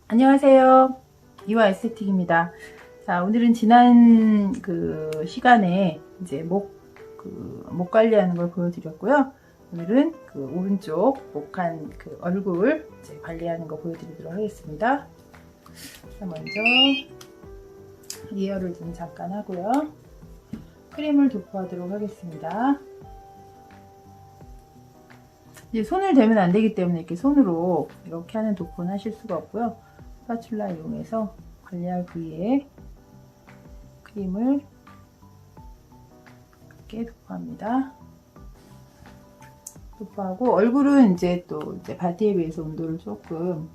안녕하세요. 이화 에스테틱입니다. 자, 오늘은 지난 시간에 이제 목 관리하는 걸 보여드렸고요. 오늘은 오른쪽 목한 얼굴 이제 관리하는 거 보여드리도록 하겠습니다. 자, 먼저 예열을 좀 잠깐 하고요. 크림을 도포하도록 하겠습니다. 이제 손을 대면 안 되기 때문에 이렇게 손으로 이렇게 하는 도포는 하실 수가 없고요. 스파츌라 이용해서 관리할 부위에 크림을 이렇게 도포합니다. 도포하고 얼굴은 이제 바디에 비해서 온도를 조금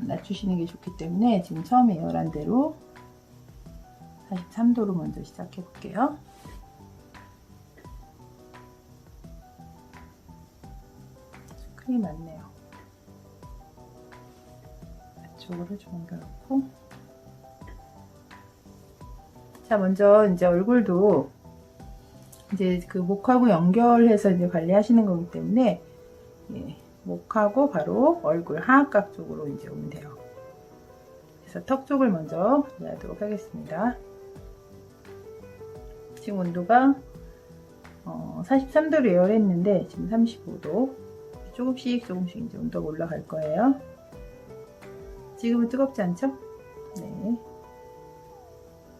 낮추시는 게 좋기 때문에 지금 처음에 예열한 대로 43도로 먼저 시작해 볼게요. 크림이 많네요. 이쪽으로 좀 옮겨놓고, 자, 먼저 이제 얼굴도 이제 목하고 연결해서 이제 관리하시는 거기 때문에 목하고 바로 얼굴 하악각 쪽으로 이제 오면 돼요. 그래서 턱 쪽을 먼저 관리하도록 하겠습니다. 지금 온도가 43도로 예열했는데 지금 35도. 조금씩 이제 온도가 올라갈 거예요. 지금은 뜨겁지 않죠? 네.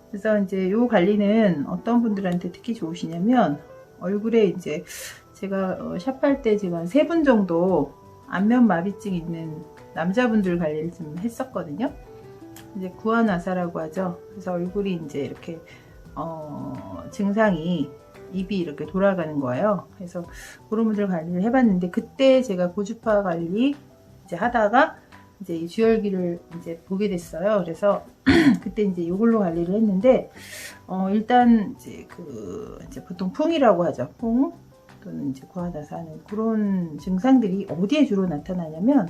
그래서 이제 요 관리는 어떤 분들한테 특히 좋으시냐면, 얼굴에 이제 제가 샵할 때 제가 3분 정도 안면 마비증 있는 남자분들 관리를 좀 했었거든요. 이제 구안화사라고 하죠. 그래서 얼굴이 이제 이렇게 증상이 입이 이렇게 돌아가는 거예요. 그래서 그런 분들 관리를 해봤는데, 그때 제가 고주파 관리 이제 하다가 이제 이 주열기를 이제 보게 됐어요. 그래서 그때 이제 이걸로 관리를 했는데, 일단 이제 보통 풍이라고 하죠. 풍 또는 이제 구안화사 하는 그런 증상들이 어디에 주로 나타나냐면,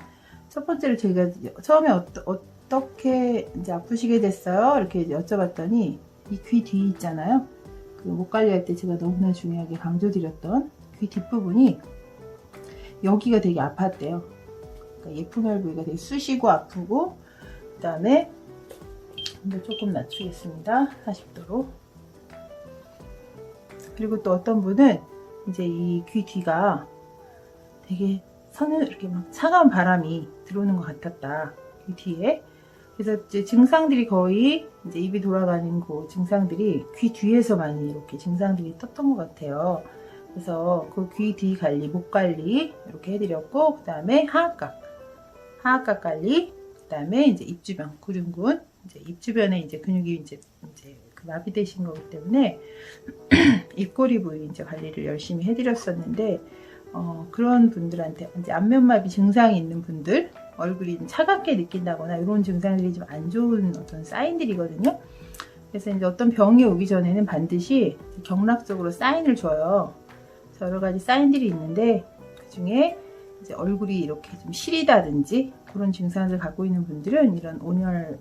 첫 번째로 제가 처음에 어떻게 이제 아프시게 됐어요? 이렇게 여쭤봤더니, 이 귀 뒤 있잖아요. 목 관리할 때 제가 너무나 중요하게 강조드렸던 귀 뒷부분이 여기가 되게 아팠대요. 그러니까 예풍혈 부위가 되게 쑤시고 아프고, 그 다음에 조금 낮추겠습니다. 40도로. 그리고 또 어떤 분은 이제 이 귀 뒤가 되게 이렇게 막 차가운 바람이 들어오는 것 같았다. 귀 뒤에. 그래서 이제 증상들이 거의 이제 입이 돌아가는 그 증상들이 귀 뒤에서 많이 이렇게 증상들이 떴던 것 같아요. 그래서 그 귀 뒤 관리, 목 관리 이렇게 해드렸고, 그 다음에 하악각 관리, 그 다음에 이제 입 주변, 구륜근, 이제 입 주변에 이제 근육이 이제 마비되신 거기 때문에 입꼬리 부위 이제 관리를 열심히 해드렸었는데, 그런 분들한테 이제 안면마비 증상이 있는 분들, 얼굴이 차갑게 느낀다거나 이런 증상들이 좀 안 좋은 어떤 사인들이거든요. 그래서 이제 어떤 병이 오기 전에는 반드시 경락적으로 사인을 줘요. 그래서 여러 가지 사인들이 있는데, 그 중에 이제 얼굴이 이렇게 좀 시리다든지 그런 증상을 갖고 있는 분들은 이런 온열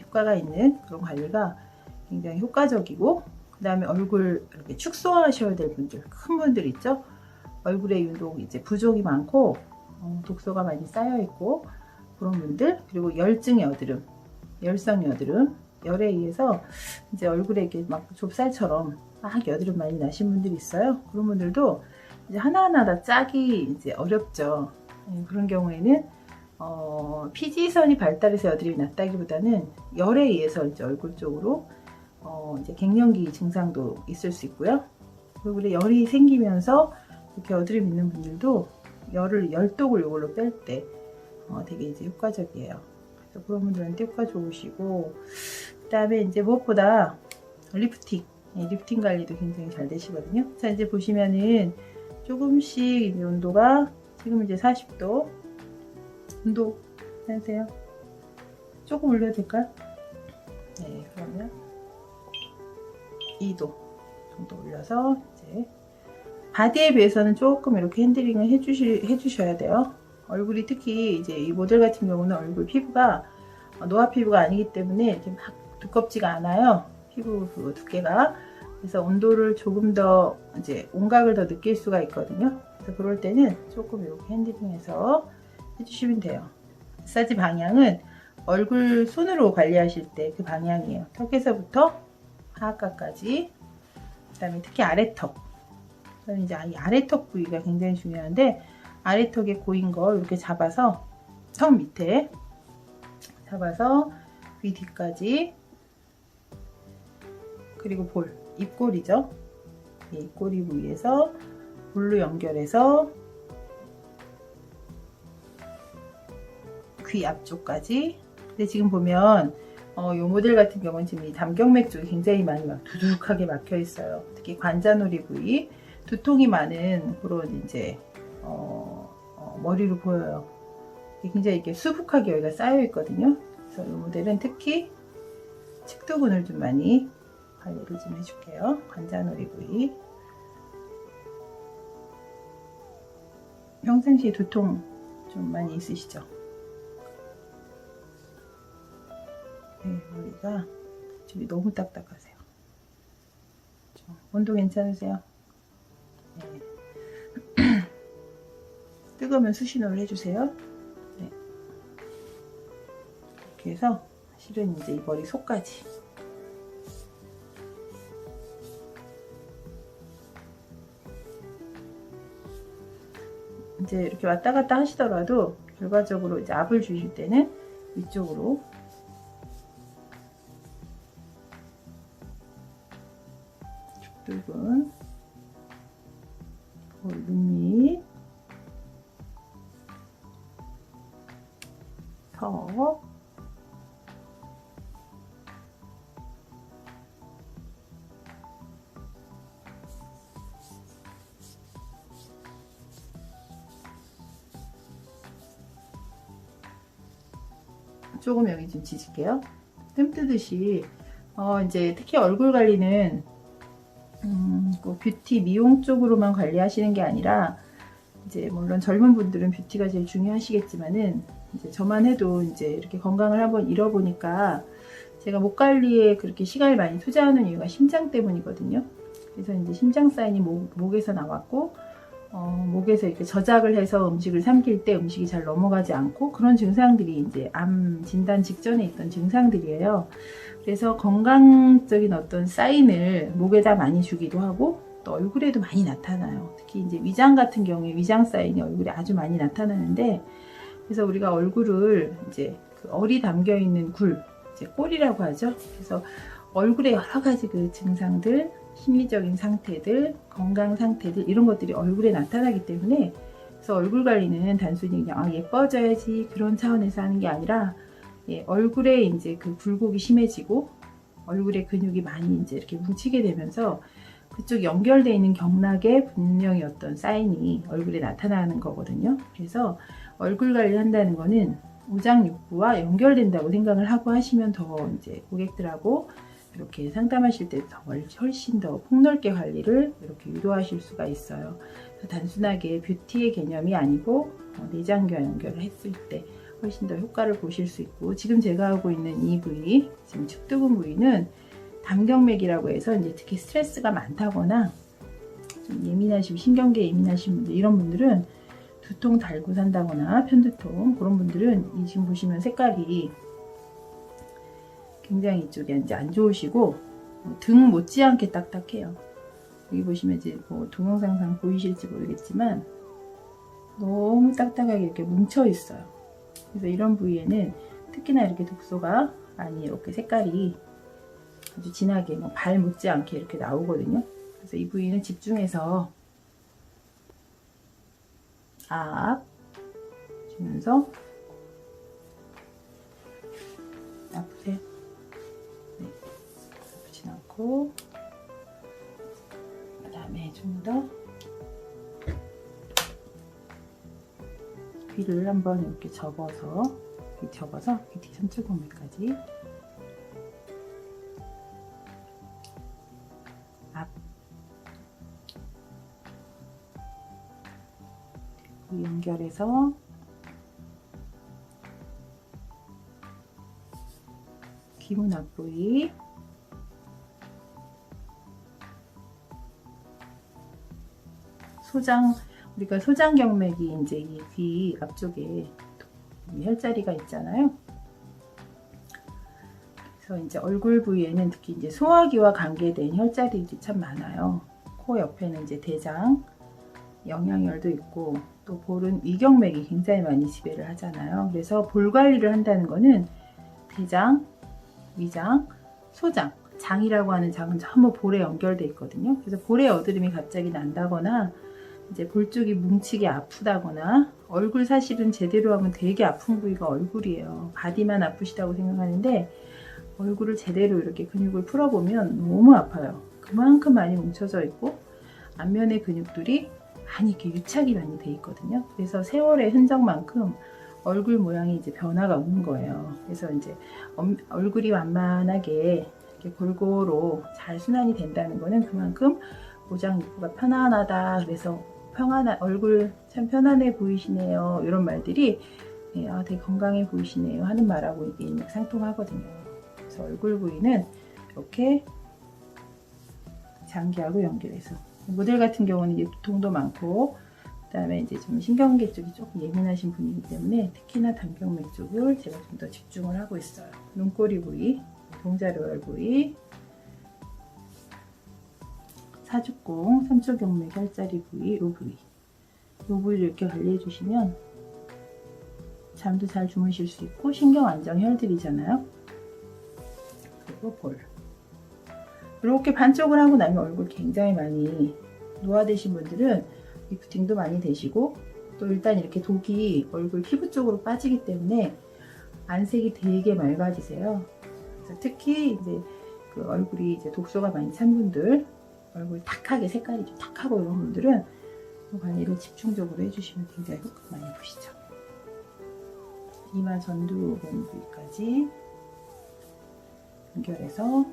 효과가 있는 그런 관리가 굉장히 효과적이고, 그 다음에 얼굴 이렇게 축소하셔야 될 분들, 큰 분들 있죠. 얼굴에 유독 이제 부종이 많고 독소가 많이 쌓여 있고 그런 분들, 그리고 열증 여드름, 열성 여드름, 열에 의해서 이제 얼굴에 이렇게 막 좁쌀처럼 막 여드름 많이 나신 분들이 있어요. 그런 분들도 이제 하나하나 다 짜기 이제 어렵죠. 그런 경우에는 피지선이 발달해서 여드름이 났다기보다는 열에 의해서 이제 얼굴 쪽으로 이제 갱년기 증상도 있을 수 있고요. 얼굴에 열이 생기면서 이렇게 여드름 있는 분들도 열독을 이걸로 뺄 때 되게 이제 효과적이에요. 그래서 그런 분들한테 효과 좋으시고, 그 다음에 이제 무엇보다 리프팅 관리도 굉장히 잘 되시거든요. 자, 이제 보시면은 조금씩 이제 온도가 지금 이제 40도 온도 괜찮으세요? 조금 올려도 될까요? 네, 그러면 2도 정도 올려서 이제 바디에 비해서는 조금 이렇게 핸들링을 해주셔야 돼요. 얼굴이 특히 이제 이 모델 같은 경우는 얼굴 피부가 노화 피부가 아니기 때문에 이렇게 막 두껍지가 않아요. 피부 두께가. 그래서 온도를 조금 더 이제 온각을 더 느낄 수가 있거든요. 그래서 그럴 때는 조금 이렇게 핸들링해서 해주시면 돼요. 마사지 방향은 얼굴 손으로 관리하실 때 그 방향이에요. 턱에서부터 하악가까지. 그 다음에 특히 아래턱. 저는 이제 이 아래턱 부위가 굉장히 중요한데, 아래턱에 고인 거 이렇게 잡아서 턱 밑에 잡아서 귀 뒤까지, 그리고 볼, 입꼬리죠. 입꼬리 부위에서 볼로 연결해서 귀 앞쪽까지. 근데 지금 보면 이 모델 같은 경우는 지금 이 담경맥 쪽이 굉장히 많이 막 두둑하게 막혀 있어요. 특히 관자놀이 부위, 두통이 많은 그런 이제 머리로 보여요. 굉장히 이렇게 수북하게 여기가 쌓여 있거든요. 그래서 이 모델은 특히 측두근을 좀 많이 관리를 좀 해줄게요. 관자놀이 부위. 평상시에 두통 좀 많이 있으시죠? 네, 머리가 집이 너무 딱딱하세요. 온도 괜찮으세요? 네. 뜨거우면 수신호를 해주세요. 네. 이렇게 해서 실은 이제 이 머리 속까지 이제 이렇게 왔다 갔다 하시더라도 결과적으로 이제 압을 주실 때는 위쪽으로 축두근, 눈밑, 턱, 조금 여기 좀 지질게요. 뜸 뜨듯이 이제 특히 얼굴 관리는 그 뷰티 미용 쪽으로만 관리하시는 게 아니라 이제 물론 젊은 분들은 뷰티가 제일 중요하시겠지만은 이제 저만 해도 이제 이렇게 건강을 한번 잃어보니까 제가 목 관리에 그렇게 시간을 많이 투자하는 이유가 심장 때문이거든요. 그래서 이제 심장 사인이 목에서 나왔고 목에서 이렇게 저작을 해서 음식을 삼킬 때 음식이 잘 넘어가지 않고 그런 증상들이 이제 암 진단 직전에 있던 증상들이에요. 그래서 건강적인 어떤 사인을 목에다 많이 주기도 하고 또 얼굴에도 많이 나타나요. 특히 이제 위장 같은 경우에 위장 사인이 얼굴에 아주 많이 나타나는데, 그래서 우리가 얼굴을 이제 그 얼이 담겨 있는 굴, 이제 꼴이라고 하죠. 그래서 얼굴에 여러 가지 그 증상들, 심리적인 상태들, 건강 상태들 이런 것들이 얼굴에 나타나기 때문에, 그래서 얼굴 관리는 단순히 그냥 예뻐져야지 그런 차원에서 하는 게 아니라 얼굴에 이제 그 굴곡이 심해지고 얼굴에 근육이 많이 이제 이렇게 뭉치게 되면서 그쪽 연결되어 있는 경락에 분명히 어떤 사인이 얼굴에 나타나는 거거든요. 그래서 얼굴 관리한다는 거는 우장육부와 연결된다고 생각을 하고 하시면 더 이제 고객들하고 이렇게 상담하실 때 훨씬 더 폭넓게 관리를 이렇게 유도하실 수가 있어요. 단순하게 뷰티의 개념이 아니고 내장과 연결을 했을 때 훨씬 더 효과를 보실 수 있고, 지금 제가 하고 있는 이 부위, 지금 측두근 부위는 담경맥이라고 해서 이제 특히 스트레스가 많다거나 좀 예민하신 신경계 예민하신 분들, 이런 분들은 두통 달고 산다거나 편두통, 그런 분들은 이 지금 보시면 색깔이 굉장히 이쪽이 이제 안 좋으시고 등 못지않게 딱딱해요. 여기 보시면 이제 뭐 동영상상 보이실지 모르겠지만 너무 딱딱하게 이렇게 뭉쳐 있어요. 그래서 이런 부위에는 특히나 이렇게 독소가 많이 이렇게 색깔이 아주 진하게 뭐 발 못지않게 이렇게 나오거든요. 그래서 이 부위는 집중해서 압 주면서 아프세요? 네, 아프진 않고, 그 다음에 좀 더 귀를 한번 이렇게 접어서 귀 뒤 삼寸공매까지 앞 연결해서 귀문 앞부위, 우리가 소장경맥이 이제 이 귀 앞쪽에 혈자리가 있잖아요. 그래서 이제 얼굴 부위에는 특히 이제 소화기와 관계된 혈자리들이 참 많아요. 코 옆에는 이제 대장, 영양혈도 있고 또 볼은 위경맥이 굉장히 많이 지배를 하잖아요. 그래서 볼 관리를 한다는 거는 대장, 위장, 소장, 장이라고 하는 장은 전부 볼에 연결돼 있거든요. 그래서 볼에 여드름이 갑자기 난다거나 이제 볼 쪽이 뭉치게 아프다거나 얼굴 사실은 제대로 하면 되게 아픈 부위가 얼굴이에요. 바디만 아프시다고 생각하는데 얼굴을 제대로 이렇게 근육을 풀어보면 너무 아파요. 그만큼 많이 뭉쳐져 있고 안면의 근육들이 많이 이렇게 유착이 많이 돼 있거든요. 그래서 세월의 흔적만큼 얼굴 모양이 이제 변화가 오는 거예요. 그래서 이제 얼굴이 완만하게 이렇게 골고루 잘 순환이 된다는 거는 그만큼 모장 입구가 편안하다. 그래서 얼굴 참 편안해 보이시네요. 이런 말들이 되게 건강해 보이시네요 하는 말하고 이게 일맥상통하거든요. 그래서 얼굴 부위는 이렇게 장기하고 연결해서 모델 같은 경우는 이제 두통도 많고 그다음에 이제 좀 신경계 쪽이 조금 예민하신 분이기 때문에 특히나 단경맥 쪽을 제가 좀 더 집중을 하고 있어요. 눈꼬리 부위, 동자로열 부위, 사죽공, 삼초경맥 혈자리 부위, 이 부위를 이렇게 관리해 주시면 잠도 잘 주무실 수 있고 신경 안정 혈들이잖아요. 그리고 볼. 이렇게 반쪽을 하고 나면 얼굴 굉장히 많이 노화되신 분들은 리프팅도 많이 되시고 또 일단 이렇게 독이 얼굴 피부 쪽으로 빠지기 때문에 안색이 되게 맑아지세요. 그래서 특히 이제 그 얼굴이 이제 독소가 많이 찬 분들, 얼굴 탁하게 색깔이 좀 탁하고 이런 분들은 관리를 집중적으로 해주시면 굉장히 효과 많이 보시죠. 이마 전두근 부위까지 연결해서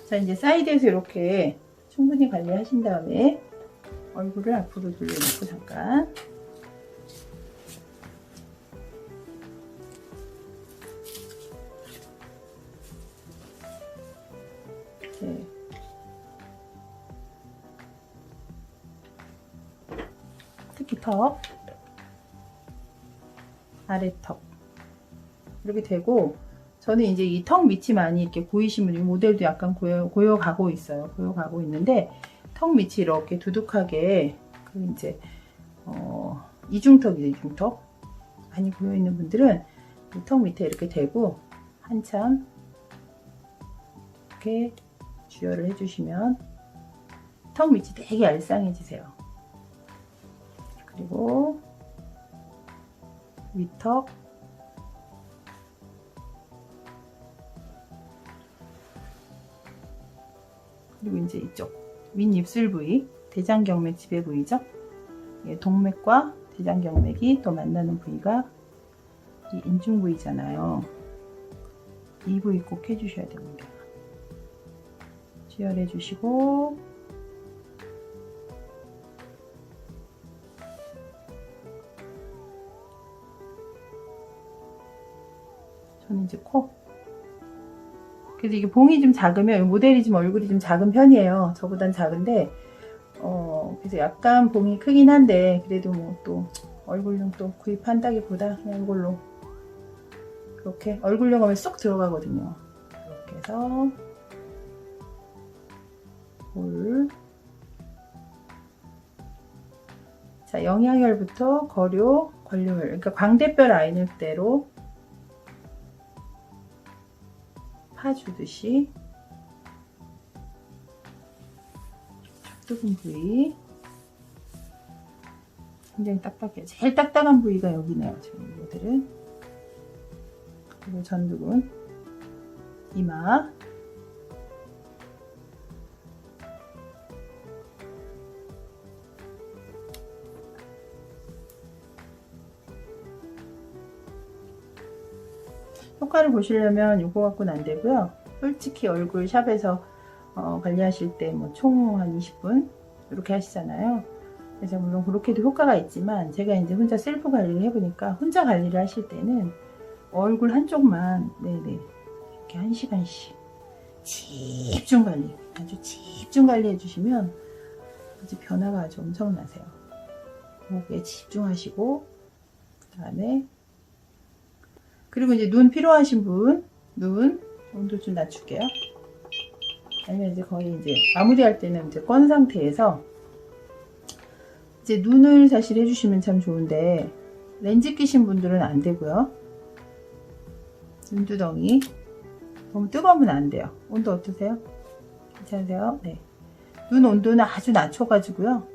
자, 이제 사이드에서 이렇게 충분히 관리하신 다음에 얼굴을 앞으로 돌려놓고 잠깐 이렇게 특히 턱, 아래턱 이렇게 되고 저는 이제 이 턱 밑이 많이 이렇게 보이신 분이 모델도 약간 고여가고 있어요. 고여가고 있는데 턱 밑이 이렇게 두둑하게 그 이제 이중턱이죠. 이중턱 많이 고여 있는 분들은 이 턱 밑에 이렇게 대고 한참 이렇게 주열을 해주시면 턱 밑이 되게 얄쌍해지세요. 그리고 위턱, 그리고 이제 이쪽 윗입술 부위, 대장경맥 지배 부위죠. 동맥과 대장경맥이 또 만나는 부위가 이 인중 부위잖아요. 이 부위 꼭 해주셔야 됩니다. 지혈해 주시고 저는 이제 코. 그래서 이게 봉이 좀 작으면 모델이 좀 얼굴이 좀 작은 편이에요. 저보단 작은데 그래서 약간 봉이 크긴 한데 그래도 뭐 또 얼굴용 또 구입한다기보다 그냥 이걸로 이렇게 얼굴용 하면 쏙 들어가거든요. 이렇게 해서 볼. 자, 영양혈부터 거료, 관료혈, 그러니까 광대뼈 라인을대로 파주듯이 좁은 부위 굉장히 딱딱해요. 제일 딱딱한 부위가 여기네요. 지금 이거들은. 그리고 전두근, 이마, 효과를 보시려면 이거 갖고는 안 되고요. 솔직히 얼굴 샵에서 관리하실 때 뭐 총 한 20분 이렇게 하시잖아요. 그래서 물론 그렇게도 효과가 있지만 제가 이제 혼자 셀프 관리를 해보니까 혼자 관리를 하실 때는 얼굴 한쪽만 네네 이렇게 1시간씩 집중 관리, 아주 집중 관리 해주시면 아주 변화가 아주 엄청나세요. 목에 집중하시고, 그 다음에 그리고 이제 눈 필요하신 분, 눈 온도 좀 낮출게요. 아니면 이제 거의 이제 마무리할 때는 이제 건 상태에서 이제 눈을 사실 해주시면 참 좋은데 렌즈 끼신 분들은 안 되고요. 눈두덩이 너무 뜨거우면 안 돼요. 온도 어떠세요? 괜찮으세요? 네. 눈 온도는 아주 낮춰가지고요.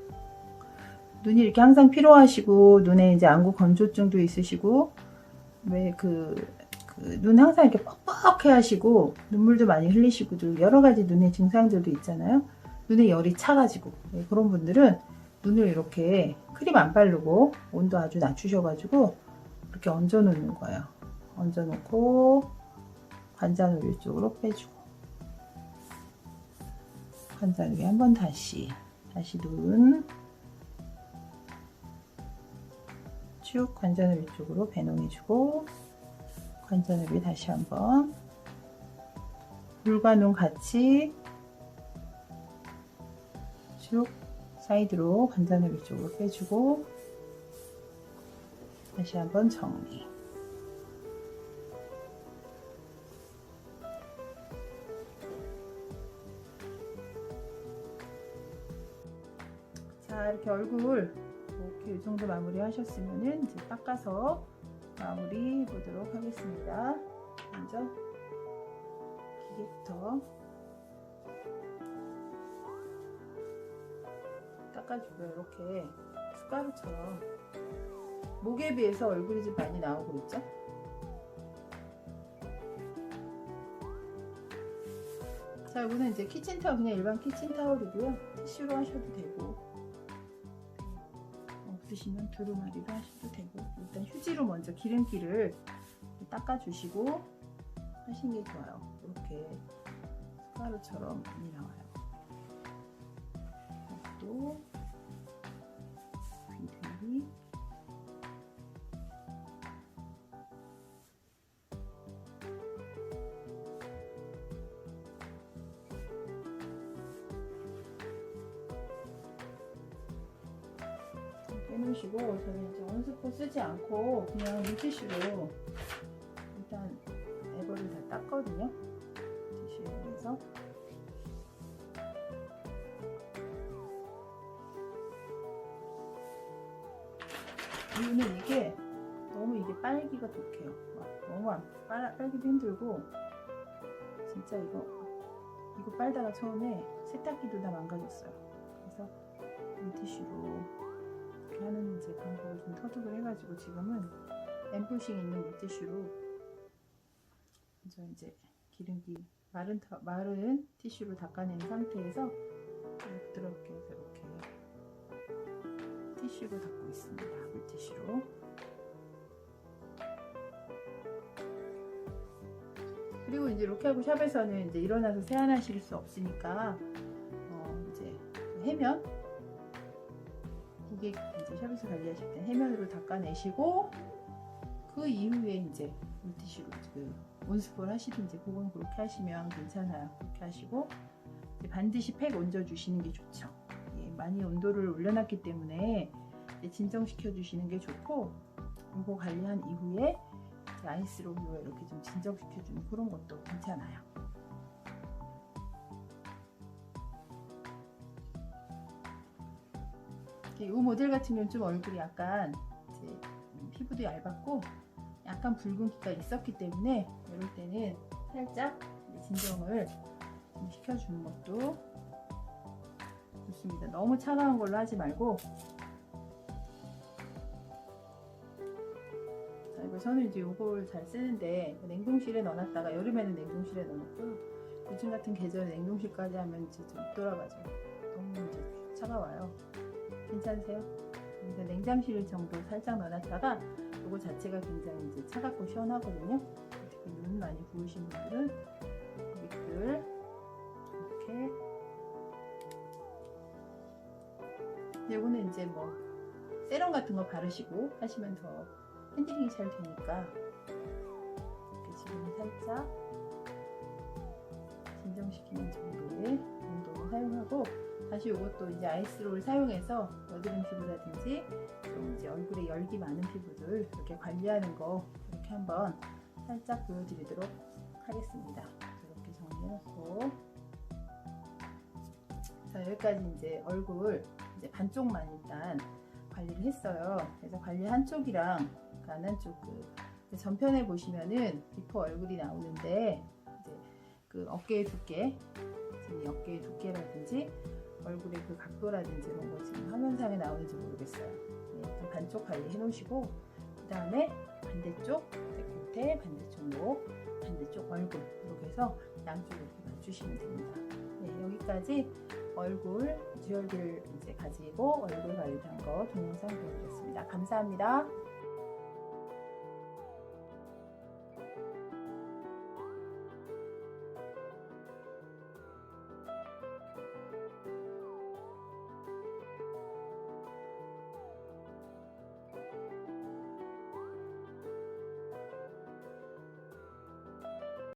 눈이 이렇게 항상 피로하시고 눈에 이제 안구 건조증도 있으시고 왜 눈 항상 이렇게 뻑뻑해 하시고 눈물도 많이 흘리시고 여러 가지 눈의 증상들도 있잖아요. 눈에 열이 차가지고 네, 그런 분들은 눈을 이렇게 크림 안 바르고 온도 아주 낮추셔가지고 이렇게 얹어 놓는 거예요. 얹어 놓고 관자놀 이쪽으로 빼주고 관자놀이 한번 다시 눈 쭉 관자놀 이쪽으로 배농해주고 관자놀이 다시 한번 물과 눈 같이 쭉 사이드로 관자놀이 쪽으로 빼주고 다시 한번 정리. 자, 이렇게 얼굴 이렇게 이 정도 마무리 하셨으면은 이제 닦아서 마무리 해보도록 하겠습니다. 먼저 기계부터 닦아주고요. 이렇게 숟가루처럼 목에 비해서 얼굴이 좀 많이 나오고 있죠? 자, 이거는 이제 키친타올, 그냥 일반 키친타올이고요. 티슈로 하셔도 되고 없으시면 두루마리로 하셔도 되고 일단 휴지로 먼저 기름기를 닦아주시고 하시는 게 좋아요. 이렇게 숟가루처럼 많이 나와요. 또 귀들이 빼놓으시고 저는 이제 온스포 쓰지 않고 그냥 물티슈로 일단 애벌을 다 땄거든요. 티슈에 해서 이유는 이게 너무 이게 빨기가 독해요. 너무 빨기도 힘들고 진짜 이거 빨다가 처음에 세탁기도 다 망가졌어요. 그래서 물티슈로 하는 이제 방법을 좀 터득을 해가지고 지금은 앰플싱 있는 물티슈로 먼저 이제 기름기 마른 티슈로 닦아낸 상태에서 부드럽게 해서 이렇게 티슈로 닦고 있습니다. 물티슈로. 그리고 이제 이렇게 하고 샵에서는 이제 일어나서 세안하실 수 없으니까 이제 해면 고객 이제 샵에서 관리하실 때 해면으로 닦아내시고 그 이후에 이제 물티슈로 온스폰 하시든지 그건 그렇게 하시면 괜찮아요. 그렇게 하시고 이제 반드시 팩 얹어 주시는 게 좋죠. 예, 많이 온도를 올려놨기 때문에 이제 진정시켜 주시는 게 좋고 이거 관리한 이후에 이제 아이스로 이렇게 좀 진정시켜 주는 그런 것도 괜찮아요. 이 모델 같은 경우는 좀 얼굴이 약간 이제 피부도 얇았고 약간 붉은기가 있었기 때문에 이럴 때는 살짝 진정을 좀 시켜주는 것도 좋습니다. 너무 차가운 걸로 하지 말고. 자, 이거 저는 이제 이걸 잘 쓰는데 냉동실에 넣어놨다가 여름에는 냉동실에 넣어놓고요. 요즘 같은 계절에 냉동실까지 하면 이제 좀 돌아가죠. 너무 이제 차가워요. 괜찮으세요? 그래서 냉장실 정도 살짝 넣어놨다가 이거 자체가 굉장히 이제 차갑고 시원하거든요. 특히 눈 많이 부으신 분들은 고객들 이렇게. 이거는 이제 뭐 세럼 같은 거 바르시고 하시면 더 핸들링이 잘 되니까 지금 살짝 진정시키는 정도의 온도로 사용하고, 다시 이것도 이제 아이스롤 사용해서 여드름 피부라든지 좀 이제 얼굴에 열기 많은 피부들 이렇게 관리하는 거 이렇게 한번 살짝 보여드리도록 하겠습니다. 이렇게 정리해놓고, 자, 여기까지 이제 얼굴 이제 반쪽만 일단 관리를 했어요. 그래서 관리 한쪽이랑 안한쪽 전편에 보시면은 비포 얼굴이 나오는데, 이제 그 어깨의 두께, 지금 이 어깨의 두께라든지 얼굴의 그 각도라든지 이런 거 지금 화면상에 나오는지 모르겠어요. 네, 일단 반쪽 관리해 놓으시고, 그 다음에 반대쪽 겉에, 반대쪽 목, 반대쪽 얼굴 이렇게 해서 양쪽을 이렇게 맞추시면 됩니다. 네, 여기까지 얼굴 듀얼기를 이제 가지고 얼굴 관리한 거 동영상 보여드렸습니다. 감사합니다.